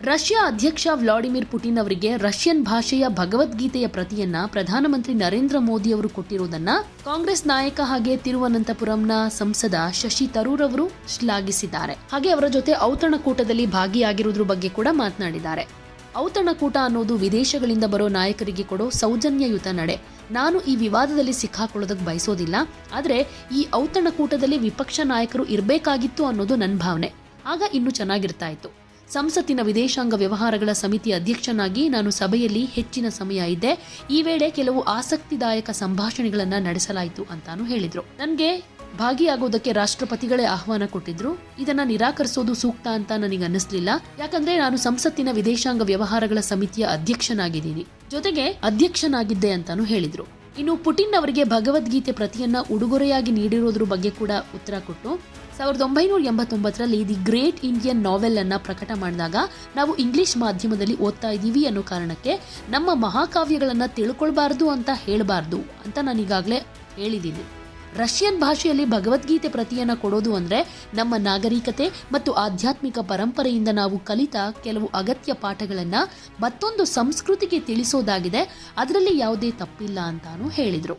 Russia ಅಧ್ಯಕ್ಷ Vladimir Putin ಅವರಿಗೆ Russian ಭಾಷೆಯ ಭಗವದ್ಗೀತೆಯ ಪ್ರತಿಯನ್ನ ಪ್ರಧಾನಮಂತ್ರಿ ನರೇಂದ್ರ ಮೋದಿ ಅವರು ಕೊಟ್ಟಿರುವುದನ್ನ ಕಾಂಗ್ರೆಸ್ ನಾಯಕ ಹಾಗೆ ತಿರುವನಂತಪುರಂನ ಸಂಸದ ಶಶಿ ತರೂರ್ ಅವರು ಶ್ಲಾಘಿಸಿದ್ದಾರೆ. ಹಾಗೆ ಅವರ ಜೊತೆ ಔತಣಕೂಟದಲ್ಲಿ ಭಾಗಿಯಾಗಿರುವುದರ ಬಗ್ಗೆ ಕೂಡ ಮಾತನಾಡಿದ್ದಾರೆ. ಔತಣಕೂಟ ಅನ್ನೋದು ವಿದೇಶಗಳಿಂದ ಬರೋ ನಾಯಕರಿಗೆ ಕೊಡೋ ಸೌಜನ್ಯಯುತ ನಡೆ. ನಾನು ಈ ವಿವಾದದಲ್ಲಿ ಸಿಕ್ಕಾಕೊಳ್ಳೋದಕ್ಕೆ ಬಯಸೋದಿಲ್ಲ, ಆದರೆ ಈ ಔತಣಕೂಟದಲ್ಲಿ ವಿಪಕ್ಷ ನಾಯಕರು ಇರಬೇಕಾಗಿತ್ತು ಅನ್ನೋದು ನನ್ನ ಭಾವನೆ. ಆಗ ಇನ್ನೂ ಚೆನ್ನಾಗಿರ್ತಾ ಇತ್ತು. ಸಂಸತ್ತಿನ ವಿದೇಶಾಂಗ ವ್ಯವಹಾರಗಳ ಸಮಿತಿ ಅಧ್ಯಕ್ಷನಾಗಿ ನಾನು ಸಭೆಯಲ್ಲಿ ಹೆಚ್ಚಿನ ಸಮಯ ಇದ್ದೆ. ಈ ವೇಳೆ ಕೆಲವು ಆಸಕ್ತಿದಾಯಕ ಸಂಭಾಷಣೆಗಳನ್ನ ನಡೆಸಲಾಯಿತು ಅಂತಾನು ಹೇಳಿದ್ರು. ನನಗೆ ಭಾಗಿಯಾಗೋದಕ್ಕೆ ರಾಷ್ಟ್ರಪತಿಗಳೇ ಆಹ್ವಾನ ಕೊಟ್ಟಿದ್ರು. ಇದನ್ನ ನಿರಾಕರಿಸೋದು ಸೂಕ್ತ ಅಂತ ನನಗೆ ಅನ್ನಿಸ್ಲಿಲ್ಲ. ಯಾಕಂದ್ರೆ ನಾನು ಸಂಸತ್ತಿನ ವಿದೇಶಾಂಗ ವ್ಯವಹಾರಗಳ ಸಮಿತಿಯ ಅಧ್ಯಕ್ಷನಾಗಿದ್ದೀನಿ, ಜೊತೆಗೆ ಅಧ್ಯಕ್ಷನಾಗಿದ್ದೆ ಅಂತಾನು ಹೇಳಿದ್ರು. ಇನ್ನು ಪುಟಿನ್ ಅವರಿಗೆ ಭಗವದ್ಗೀತೆ ಪ್ರತಿಯನ್ನ ಉಡುಗೊರೆಯಾಗಿ ನೀಡಿರೋದ್ರ ಬಗ್ಗೆ ಕೂಡ ಉತ್ತರ ಕೊಟ್ಟು 1989ರಲ್ಲಿ ದಿ ಗ್ರೇಟ್ ಇಂಡಿಯನ್ ನಾವೆಲ್ ಅನ್ನ ಪ್ರಕಟ ಮಾಡಿದಾಗ ನಾವು ಇಂಗ್ಲಿಷ್ ಮಾಧ್ಯಮದಲ್ಲಿ ಓದ್ತಾ ಇದ್ದೀವಿ ಅನ್ನೋ ಕಾರಣಕ್ಕೆ ನಮ್ಮ ಮಹಾಕಾವ್ಯಗಳನ್ನ ತಿಳ್ಕೊಳ್ಬಾರ್ದು ಅಂತ ಹೇಳಬಾರ್ದು ಅಂತ ನಾನು ಈಗಾಗಲೇ ಹೇಳಿದ್ದೀನಿ. ರಷ್ಯನ್ ಭಾಷೆಯಲ್ಲಿ ಭಗವದ್ಗೀತೆ ಪ್ರತಿಯನ್ನ ಕೊಡೋದು ಅಂದ್ರೆ ನಮ್ಮ ನಾಗರಿಕತೆ ಮತ್ತು ಆಧ್ಯಾತ್ಮಿಕ ಪರಂಪರೆಯಿಂದ ನಾವು ಕಲಿತ ಕೆಲವು ಅಗತ್ಯ ಪಾಠಗಳನ್ನ ಮತ್ತೊಂದು ಸಂಸ್ಕೃತಿಗೆ ತಿಳಿಸೋದಾಗಿದೆ. ಅದರಲ್ಲಿ ಯಾವುದೇ ತಪ್ಪಿಲ್ಲ ಅಂತಾನು ಹೇಳಿದ್ರು.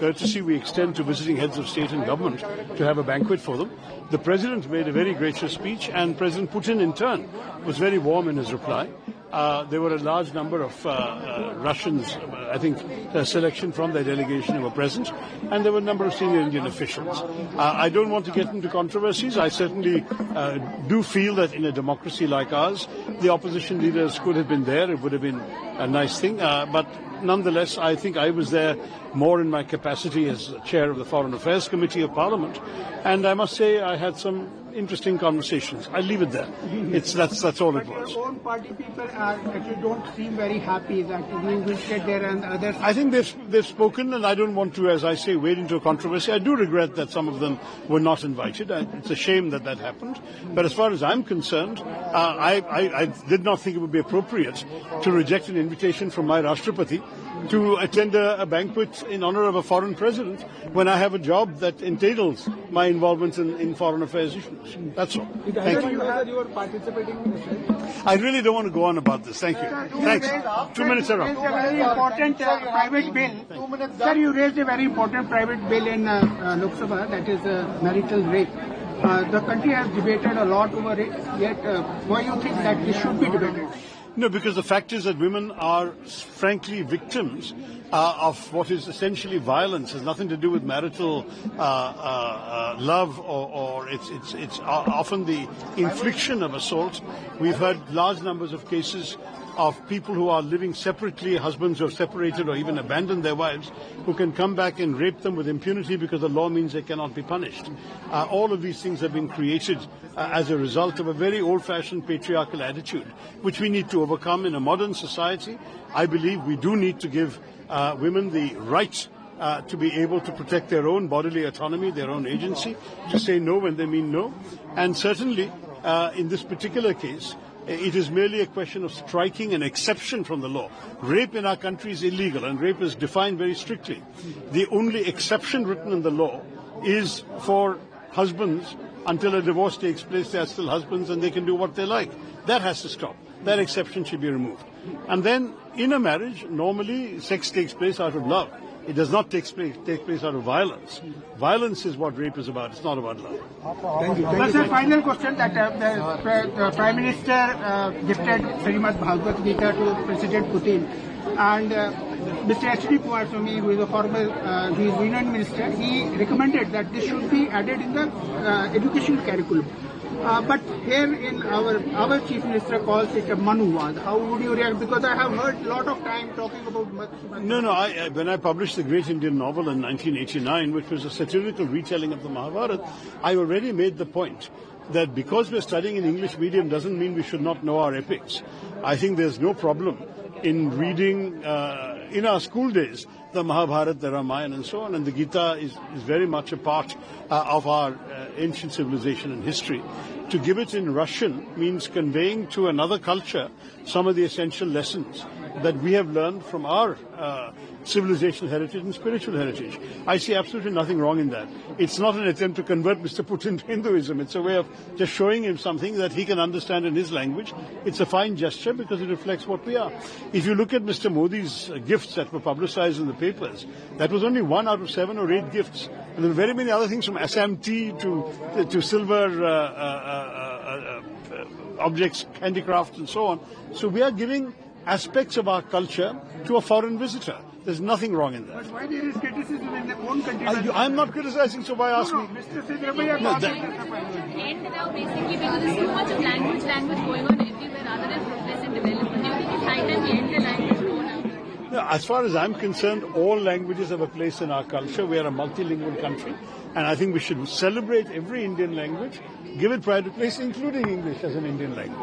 Courtesy we extend to visiting heads of state and government to have a banquet for them. The president made a very gracious speech, and President Putin in turn was very warm in his reply. There were a large number of Russians, I think a selection from their delegation who were present, and there were a number of senior Indian officials. I don't want to get into controversies. I certainly do feel that in a democracy like ours, the opposition leaders could have been there. It would have been a nice thing. But nonetheless, I think I was there more in my capacity as chair of the Foreign Affairs Committee of Parliament, and I must say I had some interesting conversations. I'll leave it there. That's all it was. Your own party people actually don't seem very happy that you visited there and others. I think they've spoken, and I don't want to, as I say, wade into a controversy. I do regret that some of them were not invited. It's a shame that happened. But as far as I'm concerned, I did not think it would be appropriate to reject an invitation from my Rashtrapati to attend a banquet in honor of a foreign president when I have a job that entails my involvement in foreign affairs issues. That's all. Thank you. You are participating in this. I really don't want to go on about this. Thank you. Thanks. 2 minutes are up. You raised a very important private bill. 2 minutes. Sir, you raised a very important private bill in Lok Sabha, that is marital rape. The country has debated a lot over it, yet why you think that this should be debated? No, because the fact is that women are frankly victims of what is essentially violence. It has nothing to do with marital love, or it's often the infliction of assault. We've heard large numbers of cases of people who are living separately, husbands who have separated or even abandoned their wives, who can come back and rape them with impunity because the law means they cannot be punished. All of these things have been created as a result of a very old-fashioned patriarchal attitude, which we need to overcome in a modern society. I believe we do need to give women the right to be able to protect their own bodily autonomy, their own agency, to say no when they mean no. And certainly, in this particular case, it is merely a question of striking an exception from the law. Rape in our country is illegal, and rape is defined very strictly. The only exception written in the law is for husbands. Until a divorce takes place, they are still husbands and they can do what they like. That has to stop. That exception should be removed. And then, in a marriage, normally sex takes place out of love. It does not take place out of violence. Violence is what rape is about. It's not about love. Thank you. That's the final question that the Prime Minister gifted Srimad Bhagavad Gita to President Putin. And Mr. H.D. Kumaraswamy, who is a former Union Minister, he recommended that this should be added in the education curriculum. But here in our Chief Minister calls it a Manuvad. How would you react? Because I have heard a lot of time talking about... No. When I published the great Indian novel in 1989, which was a satirical retelling of the Mahabharata, I already made the point that because we're studying in English medium doesn't mean we should not know our epics. I think there's no problem in reading in our school days the Mahabharata, the Ramayana and so on, and the Gita is very much a part of our ancient civilization and history. To give it in Russian means conveying to another culture some of the essential lessons. that we have learned from our civilizational heritage and spiritual heritage. I see absolutely nothing wrong in that. It's not an attempt to convert Mr. Putin to Hinduism. It's a way of just showing him something that he can understand in his language. It's a fine gesture because it reflects what we are. If you look at Mr. Modi's gifts that were publicized in the papers, that was only 1 out of 7 or 8 gifts. And there were very many other things from Assam tea to silver objects, handicrafts and so on. So we are giving aspects of our culture to a foreign visitor. There's nothing wrong in that. But why there is criticism in their own country? I'm not criticizing, so why ask me? Mr. Siddhamaya No, called that- it as a final. End now basically because there's so much of language going on everywhere rather than progress and development. Do you think it's high time we end the language war now? No, as far as I'm concerned, all languages have a place in our culture. We are a multilingual country, and I think we should celebrate every Indian language, give it pride of place, including English as an Indian language.